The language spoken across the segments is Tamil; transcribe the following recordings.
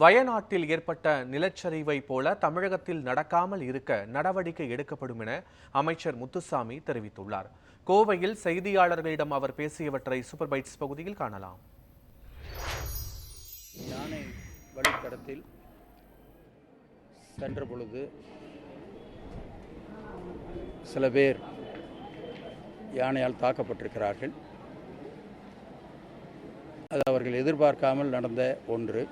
வயநாட்டில் ஏற்பட்ட நிலச்சரிவை போல தமிழகத்தில் நடக்காமல் இருக்க நடவடிக்கை எடுக்கப்படும் என அமைச்சர் முத்துசாமி தெரிவித்துள்ளார். கோவையில் செய்தியாளர்களிடம் அவர் பேசியவற்றை சூப்பர் பைட்ஸ் பகுதியில் காணலாம். யானை வழித்தடத்தில் சென்ற பொழுது சில பேர் யானையால் தாக்கப்பட்டிருக்கிறார்கள். அது அவர்கள் எதிர்பார்க்காமல் நடந்த ஒன்று.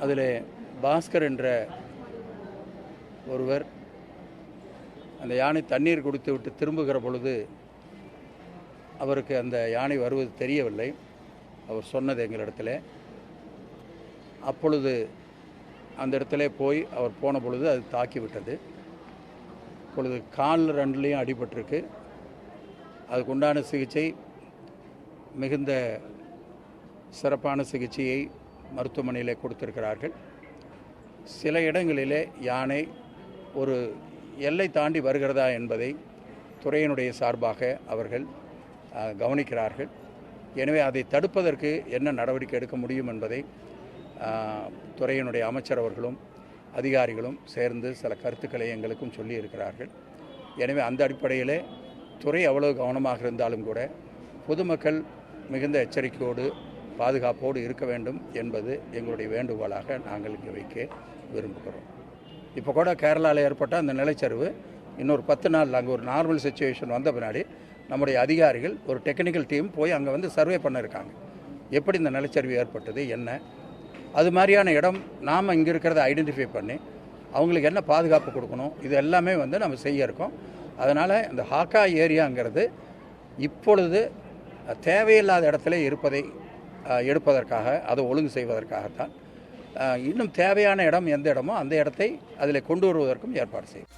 அதில் பாஸ்கர் என்ற ஒருவர் அந்த யானை தண்ணீர் குடித்து விட்டு திரும்புகிற பொழுது அவருக்கு அந்த யானை வருவது தெரியவில்லை. அவர் சொன்னது எங்களிடத்தில். அப்பொழுது அந்த இடத்துல போய் அவர் போன பொழுது அது தாக்கிவிட்டது. இப்பொழுது கால் ரெண்டுலேயும் அடிபட்டிருக்கு. அதுக்குண்டான சிகிச்சை மிகுந்த சிறப்பான சிகிச்சையை மருத்துவமனையில் கொடுத்திருக்கிறார்கள். சில இடங்களிலே யானை ஒரு எல்லை தாண்டி வருகிறதா என்பதை துறையினுடைய சார்பாக அவர்கள் கவனிக்கிறார்கள். எனவே அதை தடுப்பதற்கு என்ன நடவடிக்கை எடுக்க முடியும் என்பதை துறையினுடைய அமைச்சர் அவர்களும் அதிகாரிகளும் சேர்ந்து சில கருத்துக்களை எங்களுக்கும் சொல்லி இருக்கிறார்கள். எனவே அந்த அடிப்படையில் துறை அவ்வளவு கவனமாக இருந்தாலும் கூட பொதுமக்கள் மிகுந்த எச்சரிக்கையோடு பாதுகாப்போடு இருக்க வேண்டும் என்பது எங்களுடைய வேண்டுகோளாக நாங்கள் இங்கே வைக்க விரும்புகிறோம். இப்போ கூட கேரளாவில் ஏற்பட்ட அந்த நிலச்சரிவு இன்னொரு 10 நாள் அங்கே ஒரு நார்மல் சிச்சுவேஷன் வந்த பின்னாடி நம்முடைய அதிகாரிகள் ஒரு டெக்னிக்கல் டீம் போய் அங்கே வந்து சர்வே பண்ணியிருக்காங்க. எப்படி இந்த நிலச்சரிவு ஏற்பட்டது, என்ன அது மாதிரியான இடம் நாம் இங்கே இருக்கிறத ஐடென்டிஃபை பண்ணி அவங்களுக்கு என்ன பாதுகாப்பு கொடுக்கணும், இது எல்லாமே வந்து நம்ம செய்ய இருக்கோம். அதனால் இந்த ஹாக்கா ஏரியாங்கிறது இப்பொழுது தேவையில்லாத இடத்துல இருப்பதை எடுப்பதற்காக, அதை ஒழுங்கு செய்வதற்காகத்தான். இன்னும் தேவையான இடம் எந்த இடமோ அந்த இடத்தை அதில் கொண்டு வருவதற்கும் ஏற்பாடு செய்யும்.